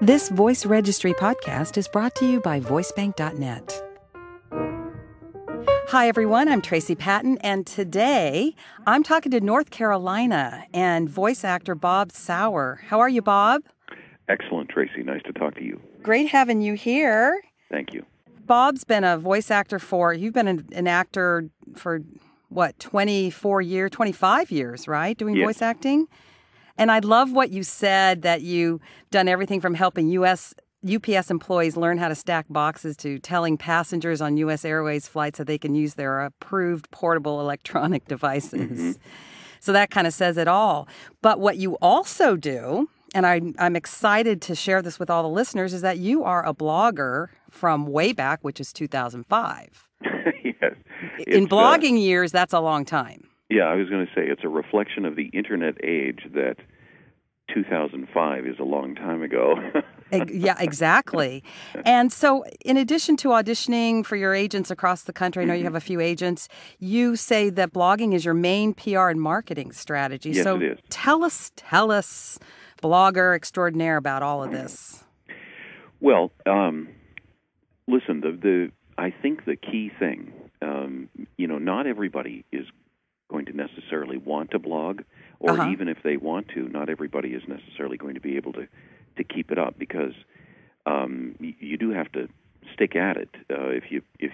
This Voice Registry podcast is brought to you by Voicebank.net. Hi, everyone. I'm Tracy Pattin, and today I'm talking to North Carolina and voice actor Bob Souer. How are you, Bob? Excellent, Tracy. Nice to talk to you. Great having you here. Thank you. Bob's been a voice actor you've been an actor for, 25 years, right? Doing Yes. voice acting? And I love what you said, that you've done everything from helping UPS employees learn how to stack boxes to telling passengers on U.S. Airways flights that they can use their approved portable electronic devices. Mm-hmm. So that kind of says it all. But what you also do, and I'm excited to share this with all the listeners, is that you are a blogger from way back, which is 2005. Yes. In blogging years, that's a long time. Yeah, I was going to say it's a reflection of the internet age that 2005 is a long time ago. Yeah, exactly. And so in addition to auditioning for your agents across the country, I know you have a few agents, you say that blogging is your main PR and marketing strategy. Yes, so it is. Tell us, blogger extraordinaire, about all of this. Well, listen, I think the key thing, not everybody is going to necessarily want to blog, or even if they want to, not everybody is necessarily going to be able to keep it up, because you do have to stick at it. If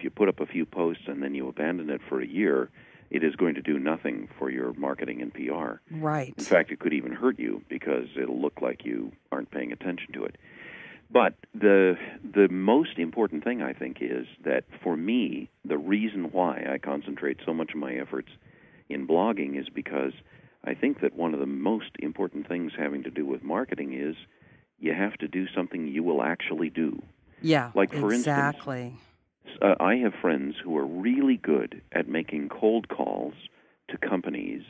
you put up a few posts and then you abandon it for a year, it is going to do nothing for your marketing and PR. Right. In fact, it could even hurt you because it'll look like you aren't paying attention to it. But the most important thing, I think, is that for me, the reason why I concentrate so much of my efforts in blogging is because I think that one of the most important things having to do with marketing is you have to do something you will actually do. Yeah, like for exactly. Instance, I have friends who are really good at making cold calls to companies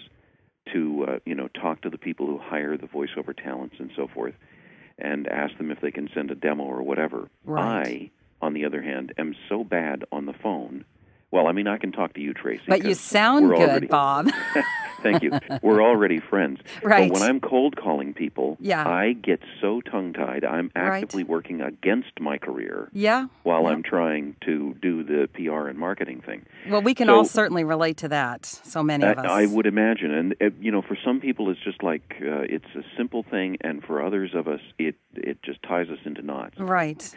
to talk to the people who hire the voiceover talents and so forth, and ask them if they can send a demo or whatever. Right. I, on the other hand, am so bad on the phone. Well, I mean, I can talk to you, Tracy. But you sound good, Bob. Thank you. We're already friends. Right. But when I'm cold calling people, Yeah. I get so tongue-tied. I'm actively working against my career while I'm trying to do the PR and marketing thing. Well, we can all certainly relate to that, so many of us. I would imagine. And, for some people it's just like it's a simple thing, and for others of us it just ties us into knots. Right.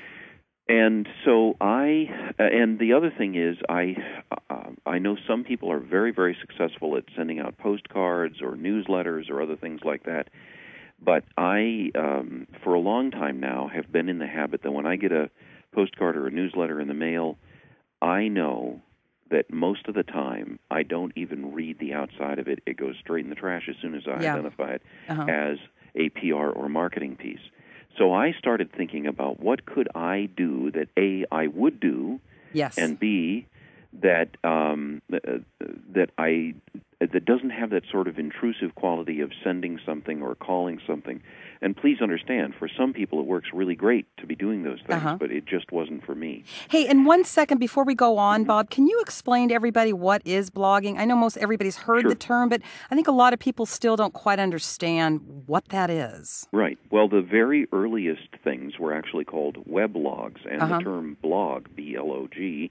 And so and the other thing is I know some people are very, very successful at sending out postcards or newsletters or other things like that. But I, for a long time now, have been in the habit that when I get a postcard or a newsletter in the mail, I know that most of the time I don't even read the outside of it. It goes straight in the trash as soon as I identify it as a PR or marketing piece. So I started thinking about what could I do that A, I would do, and B, that doesn't have that sort of intrusive quality of sending something or calling something. And please understand, for some people it works really great to be doing those things, but it just wasn't for me. Hey, and 1 second before we go on, Bob, can you explain to everybody what is blogging? I know most everybody's heard the term, but I think a lot of people still don't quite understand what that is. Right. Well, the very earliest things were actually called weblogs, and the term blog, B-L-O-G,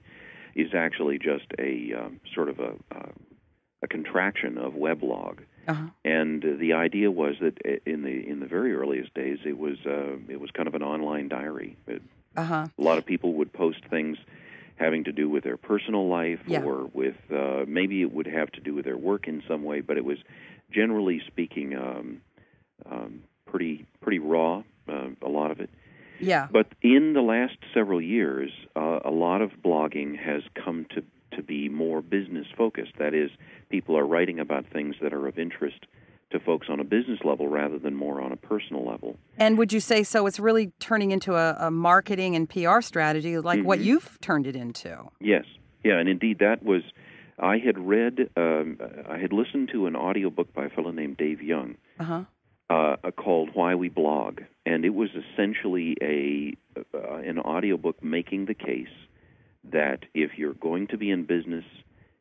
is actually just a sort of a contraction of weblog. And the idea was that in the very earliest days, it was kind of an online diary. A lot of people would post things having to do with their personal life, or with maybe it would have to do with their work in some way, but it was generally speaking pretty raw, a lot of it. Yeah. But in the last several years, a lot of blogging has come to be more business-focused. That is, people are writing about things that are of interest to folks on a business level rather than more on a personal level. And would you say so it's really turning into a marketing and PR strategy like what you've turned it into? Yes. Yeah, and indeed that was, I had listened to an audiobook by a fellow named Dave Young called Why We Blog, and it was essentially an audiobook making the case that if you're going to be in business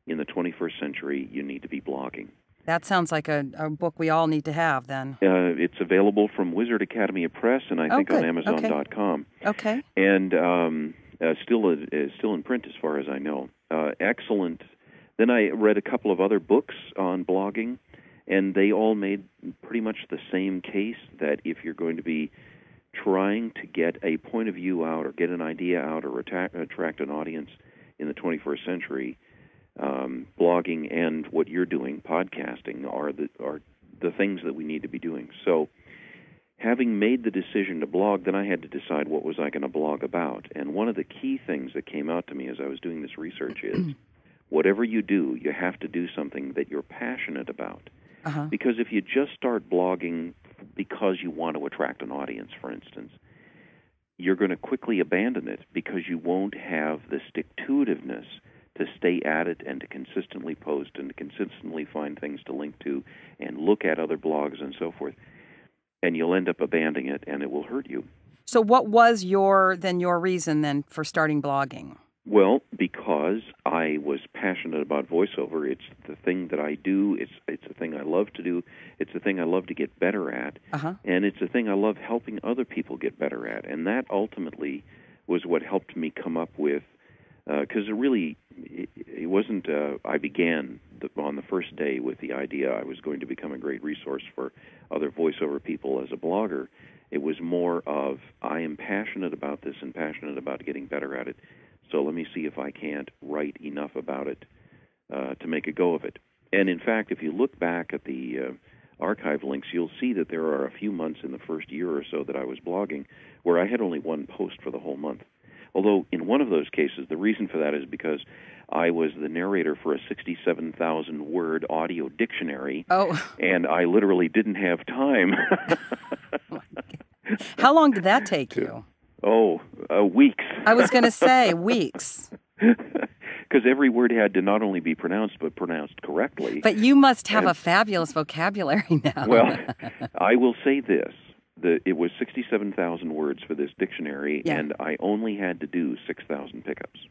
in the 21st century, you need to be blogging. That sounds like a book we all need to have then. It's available from Wizard Academy Press, and I think on Amazon.com. Okay. And still in print as far as I know. Excellent. Then I read a couple of other books on blogging, and they all made pretty much the same case that if you're going to be trying to get a point of view out or get an idea out or attract an audience in the 21st century, blogging and what you're doing, podcasting, are the things that we need to be doing. So having made the decision to blog, then I had to decide what was I going to blog about. And one of the key things that came out to me as I was doing this research is whatever you do, you have to do something that you're passionate about. Uh-huh. Because if you just start blogging because you want to attract an audience, for instance, you're going to quickly abandon it because you won't have the stick-to-itiveness to stay at it and to consistently post and to consistently find things to link to and look at other blogs and so forth. And you'll end up abandoning it, and it will hurt you. So what was your reason then for starting blogging? Well, because I was passionate about voiceover. It's the thing that I do. It's a thing I love to do. It's a thing I love to get better at. Uh-huh. And it's a thing I love helping other people get better at. And that ultimately was what helped me come up with, because it wasn't, I began on the first day with the idea I was going to become a great resource for other voiceover people as a blogger. It was more of, I am passionate about this and passionate about getting better at it. So let me see if I can't write enough about it to make a go of it. And in fact, if you look back at the archive links, you'll see that there are a few months in the first year or so that I was blogging where I had only one post for the whole month. Although in one of those cases, the reason for that is because I was the narrator for a 67,000-word audio dictionary, and I literally didn't have time. How long did that take you? Weeks. I was going to say weeks. Because every word had to not only be pronounced, but pronounced correctly. But you must have a fabulous vocabulary now. Well, I will say this. It was 67,000 words for this dictionary, and I only had to do 6,000 pickups.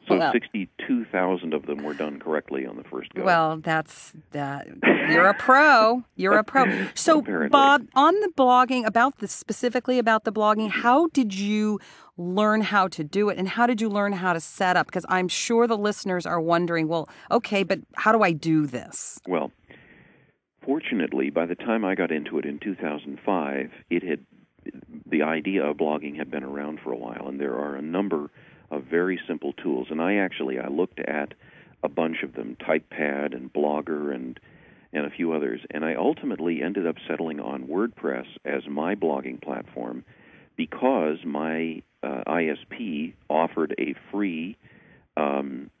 So 62,000 of them were done correctly on the first go. Well, that's that. You're a pro. You're a pro. So, apparently. Bob, on the blogging, specifically about the blogging, how did you learn how to do it, and how did you learn how to set up? Because I'm sure the listeners are wondering, well, okay, but how do I do this? Well, fortunately, by the time I got into it in 2005, the idea of blogging had been around for a while, and there are a number of very simple tools. And I looked at a bunch of them, TypePad and Blogger and a few others, and I ultimately ended up settling on WordPress as my blogging platform because my ISP offered a free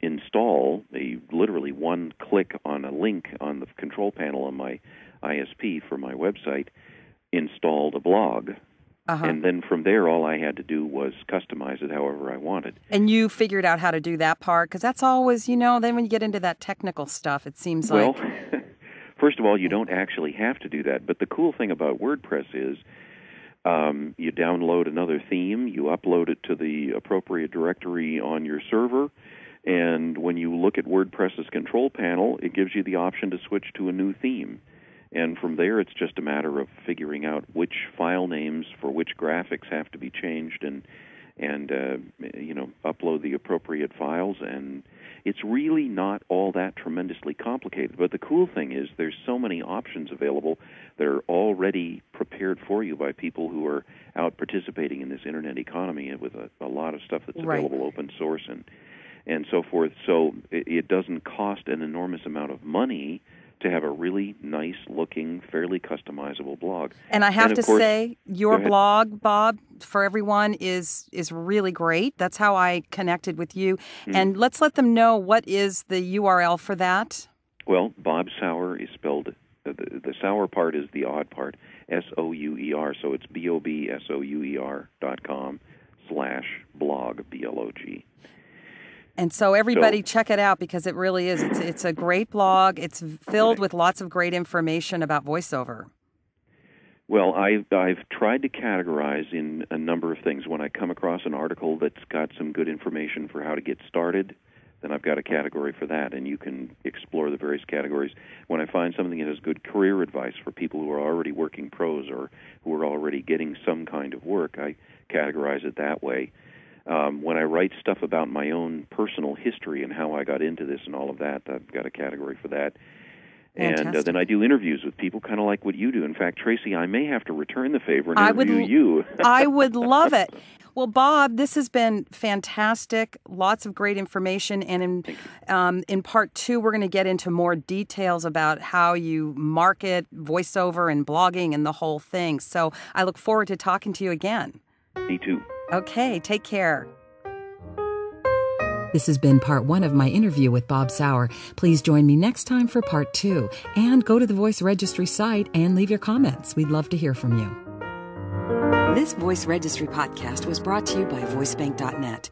install, literally one click on a link on the control panel on my ISP for my website, installed a blog. Uh-huh. And then from there, all I had to do was customize it however I wanted. And you figured out how to do that part? Because that's always, then when you get into that technical stuff, it seems like... Well, first of all, you don't actually have to do that. But the cool thing about WordPress is you download another theme, you upload it to the appropriate directory on your server, and when you look at WordPress's control panel, it gives you the option to switch to a new theme. And from there, it's just a matter of figuring out which file names for which graphics have to be changed and upload the appropriate files. And it's really not all that tremendously complicated. But the cool thing is there's so many options available that are already prepared for you by people who are out participating in this internet economy with a lot of stuff that's available open source and so forth. So it doesn't cost an enormous amount of money to have a really nice-looking, fairly customizable blog. And I have to say, your blog, Bob, for everyone is really great. That's how I connected with you. Mm-hmm. And let's let them know, what is the URL for that? Well, Bob Souer is spelled, the Souer part is the odd part, S-O-U-E-R, so it's BOBSOUER.com/blog, B-L-O-G. And so everybody check it out because it really is. It's a great blog. It's filled with lots of great information about voiceover. Well, I've tried to categorize in a number of things. When I come across an article that's got some good information for how to get started, then I've got a category for that, and you can explore the various categories. When I find something that has good career advice for people who are already working pros or who are already getting some kind of work, I categorize it that way. When I write stuff about my own personal history and how I got into this and all of that, I've got a category for that. And then I do interviews with people, kind of like what you do. In fact, Tracy, I may have to return the favor and interview you. I would love it. Well, Bob, this has been fantastic. Lots of great information. And in part 2, we're going to get into more details about how you market voiceover and blogging and the whole thing. So I look forward to talking to you again. Me too. Okay, take care. This has been part 1 of my interview with Bob Souer. Please join me next time for part 2. And go to the Voice Registry site and leave your comments. We'd love to hear from you. This Voice Registry podcast was brought to you by Voicebank.net.